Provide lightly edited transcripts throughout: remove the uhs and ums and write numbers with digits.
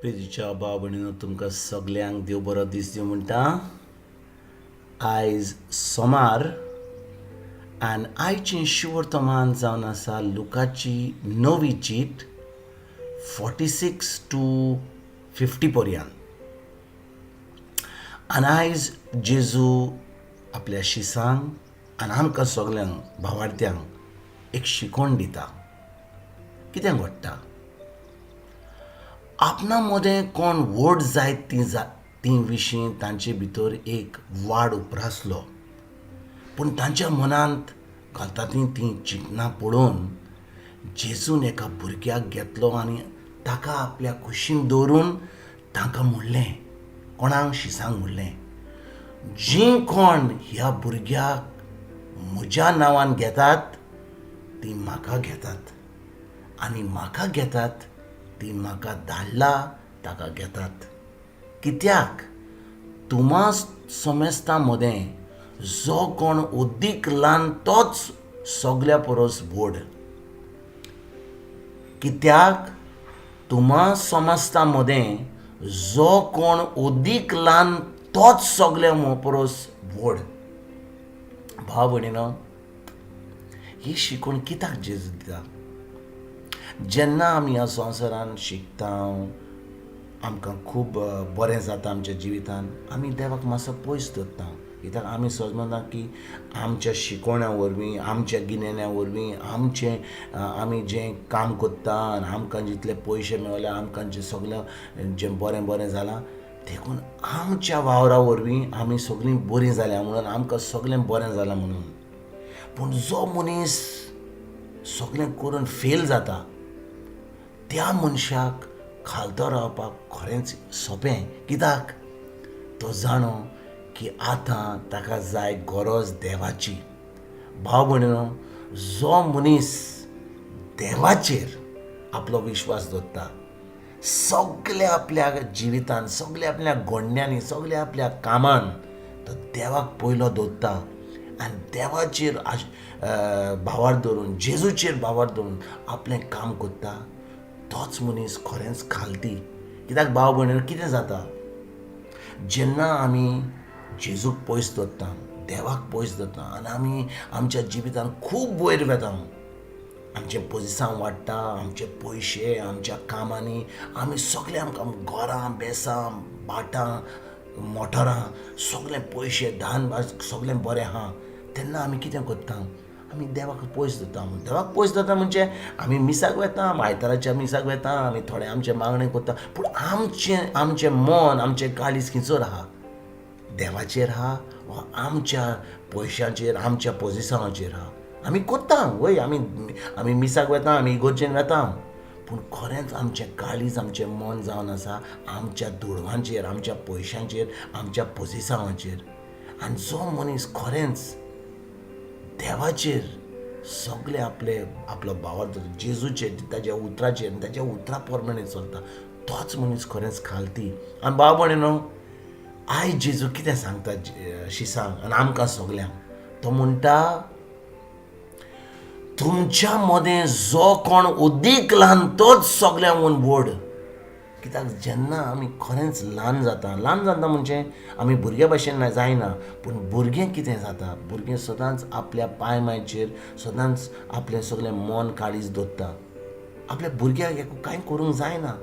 प्रितीच्या भाव भयणीनो तुमकां सगल्यांक देव बरो दीस दिवं म्हणटा. आयज सोमार आनी आयचें शुवर्तमान जावन आसा लुकाची 9वी चीट 46 to 50 पर्यंत. आनी आयज जेजू आपल्या शिसांक आनी आमकां सगल्यांक भावार्थ्यांक एक शिकवण दिता. कितें घडटा? आपणा मदें कोण व्हड जायत ती विशीं तांचे भितर एक वाड उपरासलो, पूण तांच्या मनांत घालता ती चिंतना पळोवन जेजून एका भुरग्याक घेतलो आनी ताका आपल्या कुशीन दवरून तांकां म्हणलें, कोणाक शिसांक म्हणलें, जीं कोण ह्या भुरग्याक म्हज्या नांवान घेतात ती म्हाका घेतात आनी म्हाका घेतात ती म्हाका धाडला ताका घेतात. कित्याक तुम्हा समजता मदें जो कोण ओदीक ल्हान तोच सगल्या परस व्हड. कित्याक तुम्हा समजता मदें जो कोण ओदीक ल्हान तोच सगल्या परस व्हड. भाव भयणीनो, ही शिकवण कित्याक जेजू दिता? जेन्ना आमी ह्या संवसारान शिकता, आमकां खूब बरें जाता आमच्या जिवितान, आमी देवाक मातसो पयस दवरता. कित्याक आमी समजता की आमच्या शिकोवण्या वरवीं, आमच्या गिन्यान्या वरवीं, आमी जें काम करता आनी आमकां जितले पयशे मेळले, आमकां जें सगळें जें बरें बरें जालां, देखून आमच्या वावरा वरवीं आमी सगळीं बरीं जाल्या म्हणून, आमकां सगळें बरें जालां म्हणून. पूण जो मनीस सगळें करून फेल जाता, त्या मनशाक खालतो रावपाक खरेंच सोंपें. कित्याक तो जाणो की आतां ताका जाय गरज देवाची. भाव भयणीनो, जो मनीस देवाचेर आपलो विश्वास दवरता, सगळ्या आपल्या जिवितान, सगळ्या आपल्या घडण्यांनी, सगळ्या आपल्या कामान तो देवाक पयलो दवरता आनी देवाचेर भावार दवरून, जेजूचेर भावार दवरून आपलें काम करता, तोच मनीस खरेंच खालती. कित्याक भाव भयणीनो, कितें जाता जेन्ना आमी जेजूक पयस दवरता, देवाक पयस दवरता आनी आमी आमच्या जिवितान खूब वयर वेता, आमचें पोजिशन वाडटा, आमचे पयशे, आमच्या कामांनी आमी सगळें, आमकां घरां, बेसां, भाटां, मोटरां, सगळें पयशे, धान सगळें बरें आहा, तेन्ना आमी कितें करता? आमी देवाक पयस दवरता. देवाक पयस दवरता म्हणजे आमी मिसाक वेता, आयताराच्या मिसाक वेता, आमी थोडे आमचे मागणे करता, पूण आमचें मन, आमचें काळीज खंयचर आहा? देवाचेर आहा वा आमच्या पयशांचेर, आमच्या पोजिशनाचेर आहा? आमी करता वय, आमी मिसाक वेता, आमी इगोर्जेन वेता, पूण खरेंच आमचें काळीज, आमचें मन जावन आसा आमच्या दुडवांचेर, आमच्या पयशांचेर, आमच्या पोजिशनाचेर. आनी जो मनीस खरेंच देवाचेर सगळे आपलो भावार दवरता, जेजूचेर, ताच्या उतराचेर, ताच्या उतरा प्रमाणे चलता, तोच मनीस खरेंच खालती. आनी भाव भयणीनो, आयज जेजू कितें सांगता शिसांक आनी आमकां सगल्यांक? तो म्हणटा, तुमच्या मदें जो कोण ओदीक ल्हान तोच सगळ्यांक व्हड. कित्याक जेन्ना आमी खरेंच ल्हान जाता म्हणजे आमी भुरग्या भशेन जायना, पूण भुरगें कितें जाता? भुरगें सदांच आपल्या पांय मांयचेर सदांच आपलें सगळें मन काळीज दवरता. आपल्या भुरग्याक कांय करूंक जायना.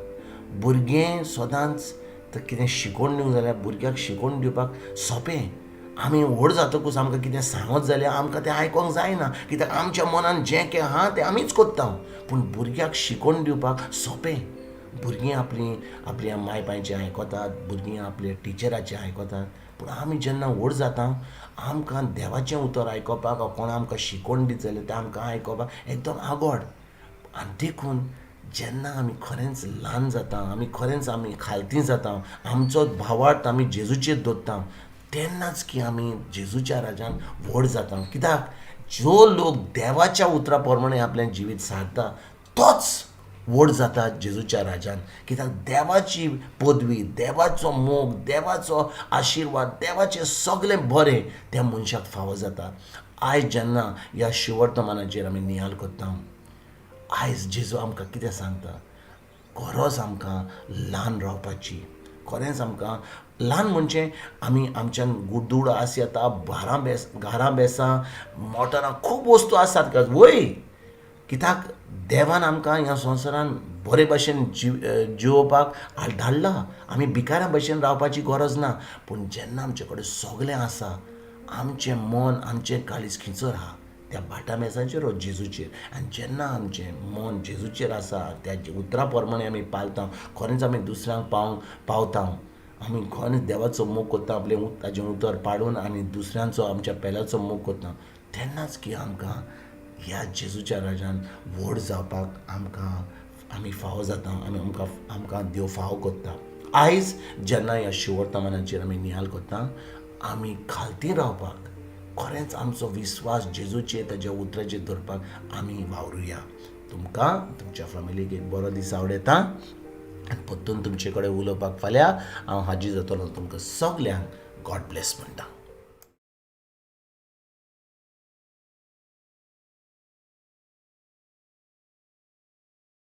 भुरगें सदांच कितें शिकोवन दिवंक जाल्यार भुरग्याक शिकोवन दिवपाक सोंपें. आमी व्हड जातकूच आमकां कितें सांगत जाल्यार आमकां तें आयकोंक जायना, कित्याक आमच्या मनान जें कितें आहा तें आमीच करता. पूण भुरग्याक शिकोवन दिवपाक सोंपें. भुरगीं आपल्या माय बायचें आयकतात, भुरगीं आपल्या टिचराचें आयकतात, पूण आमी जेन्ना व्हड जाता, आमकां देवाचें उतर आयकोपाक वा कोण आमकां शिकोवन दित जाल्यार तें आमकां आयकोपाक एकदम आगोड. आनी देखून जेन्ना आमी खरेंच ल्हान जाता, आमी खालती जाता, आमचो भावार्थ आमी जेजूचेर दवरता, तेन्नाच की आमी जेजूच्या राज्यान व्हड जाता. कित्याक जो लोक देवाच्या उतरा प्रमाणे आपलें जिवीत सारता, तोच व्हड जाता जेजूच्या राज्यान. कित्याक देवाची पदवी, देवाचो मोग, देवाचो आशिर्वाद, देवाचें सगळें बरें त्या मनशाक फावो जाता. आयज जेन्ना ह्या शिवर्तमानाचेर आमी नियाळ करता, आयज जेजू आमकां कितें सांगता? गरज आमकां ल्हान रावपाची. खरेंच आमकां ल्हान म्हणजे आमी आमच्यान गुड्डूड आस येता, घरां बेसां, मोटरां खूब वस्तू आसात वय. कित्याक देवान आमकां ह्या संवसारान बरे भशेन जिवोवपाक धाडला. आमी भिकाऱ्या भशेन रावपाची गरज ना. पूण जेन्ना आमचे कडेन सगलें आसा, आमचें मन आमचें काळीज खिंचर आहा त्या भाटा मेसाचेर वा जेजूचेर. आनी जेन्ना आमचें मन जेजूचेर आसा, त्या उतरा प्रमाणे आमी पालता, खरेंच आमी दुसऱ्यांक पावता. आमी खरेंच देवाचो मोग करता, आपलें ताजें उतर पाडून आनी दुसऱ्यांचो आमच्या पेल्याचो मोग करता. तेन्नाच की आमकां ह्या जेजूच्या राज्यान व्हड जावपाक आमी फावो जाता. आमकां देव फावो करता. आयज जेन्ना ह्या शिवर्तमानाचेर आमी नियाळ करता, आमी खालती रावपाक, खरेंच आमचो विस्वास जेजूचेर ताज्या उतराचेर दवरपाक आमी वावरुया. तुमकां तुमच्या फॅमिलीक एक बरो दीस आवडेता. आनी परतून तुमचे कडेन उलोवपाक फाल्यां हांव हाजीर जातलो. तुमकां सगल्यांक गॉड ब्लेस म्हणटा.